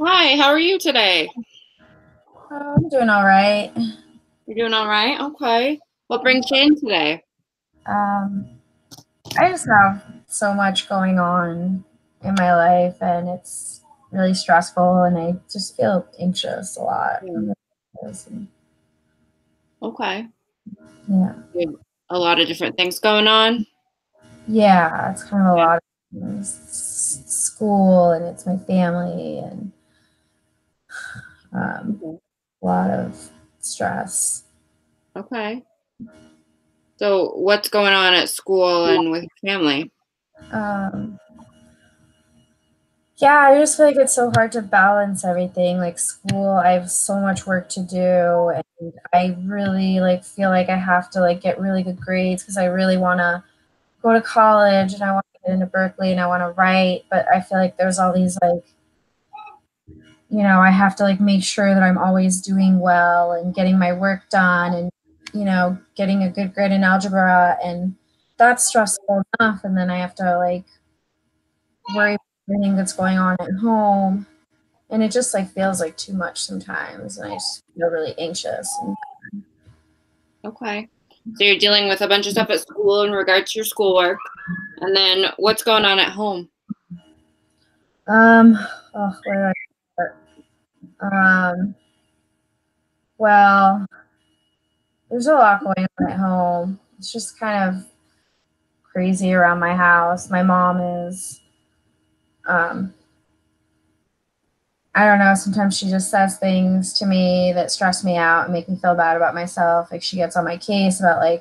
Hi, how are you today? I'm doing all right. You're doing all right? Okay. What brings you in today? Um, I just have so much going on in my life, and it's really stressful, and I just feel anxious a lot. Hmm. Okay. Yeah, You have a lot of different things going on. yeah, it's kind of a Okay. lot of things. School, and it's my family, and um, Okay. a lot of stress. Okay. So, what's going on at school and with your family? Um, Yeah, I just feel like it's so hard to balance everything. Like school, I have so much work to do, and I really feel like I have to get really good grades because I really want to go to college and I want to get into Berkeley and I want to write, but I feel like there's all these I have to make sure that I'm always doing well and getting my work done and getting a good grade in algebra, and that's stressful enough, and then I have to worry about everything that's going on at home, and it just feels like too much sometimes, and I just feel really anxious. Okay. So, you're dealing with a bunch of stuff at school in regards to your schoolwork. And then what's going on at home? Um, oh, where do I start? Well, there's a lot going on at home. It's just kind of crazy around my house. My mom is, um, I don't know, sometimes she just says things to me that stress me out and make me feel bad about myself. Like she gets on my case about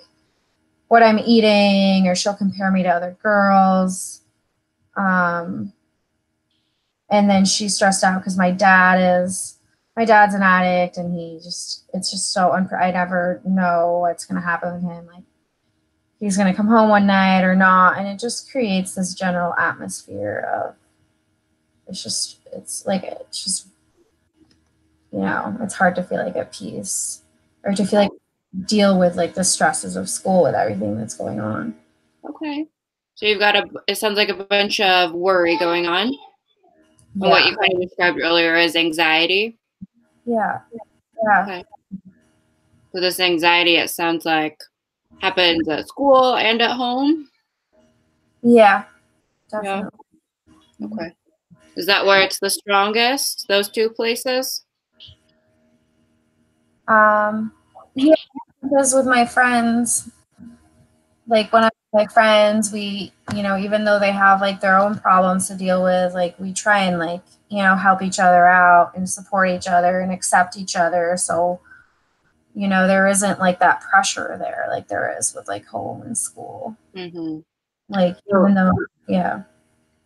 what I'm eating, or she'll compare me to other girls. Um, and then she's stressed out because my dad's an addict, and it's just so I never know what's going to happen with him. Like he's going to come home one night or not, and it just creates this general atmosphere of it's just it's hard to feel at peace, or to feel Okay. deal with the stresses of school with everything that's going on. Okay. So, you've got it sounds like a bunch of worry going on. And what Yeah, you kind of described earlier as anxiety. yeah, yeah, Okay. So, this anxiety, it sounds like, happens at school and at home. yeah, Yeah. definitely. Okay. Is that where it's the strongest? Those two places? um yeah, because with my friends, when I'm with my friends, we, even though they have their own problems to deal with, we try and help each other out and support each other and accept each other. So, there isn't that pressure there like there is with home and school. Mm-hmm. Even So, though, yeah,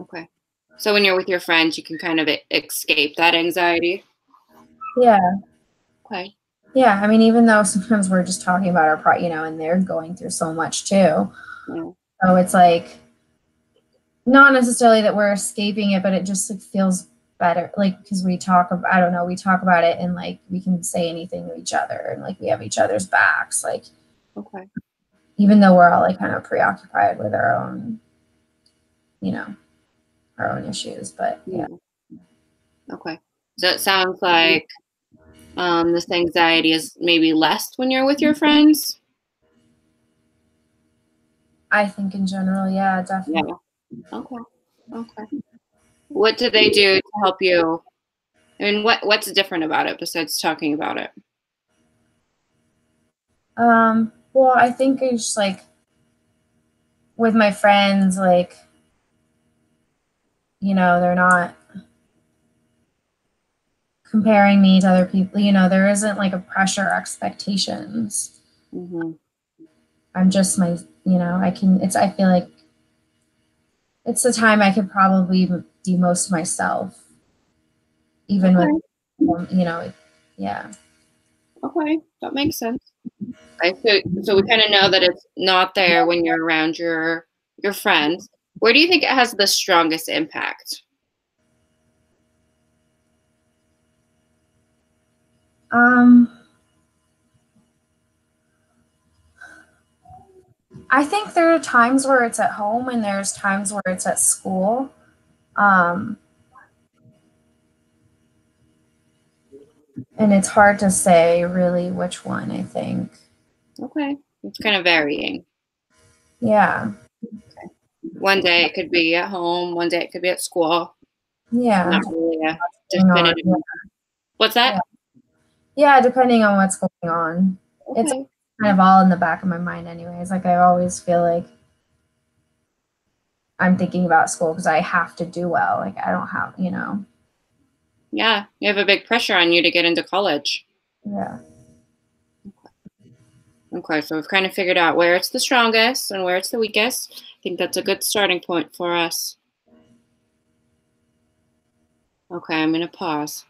okay. So when you're with your friends, you can kind of escape that anxiety. yeah, Okay. yeah. I mean, even though sometimes we're just talking about and they're going through so much too. Yeah. So it's not necessarily that we're escaping it, but it just feels better, because we talk about, I don't know, we talk about it, and we can say anything to each other, and we have each other's backs, Okay. even though we're all kind of preoccupied with our own, you know our own issues, but yeah. Yeah. Okay. So it sounds like this anxiety is maybe less when you're with your friends. I think in general, yeah, definitely. Yeah. Okay. Okay. What do they do to help you? I mean, what's different about it besides talking about it? Well, I think it's just with my friends, they're not comparing me to other people. There isn't a pressure or expectations. Mm-hmm. I'm just I can, I feel like it's the time I could probably be most myself, even with, Okay. yeah. Okay. That makes sense. Okay. So we kind of know that it's not there when you're around your friends. Where do you think it has the strongest impact? Um, I think there are times where it's at home and there's times where it's at school. Um, And it's hard to say really which one, I think. Okay. It's kind of varying. Yeah. One day it could be at home, one day it could be at school. Yeah. Not really a Going on. definitive. What's Yeah. that? Yeah, depending on what's going on. It's Okay. kind of all in the back of my mind anyways. Like I always feel like I'm thinking about school because I have to do well. Like I don't have, Yeah. You have a big pressure on you to get into college. Yeah. Okay, so we've kind of figured out where it's the strongest and where it's the weakest. I think that's a good starting point for us. Okay, I'm going to pause.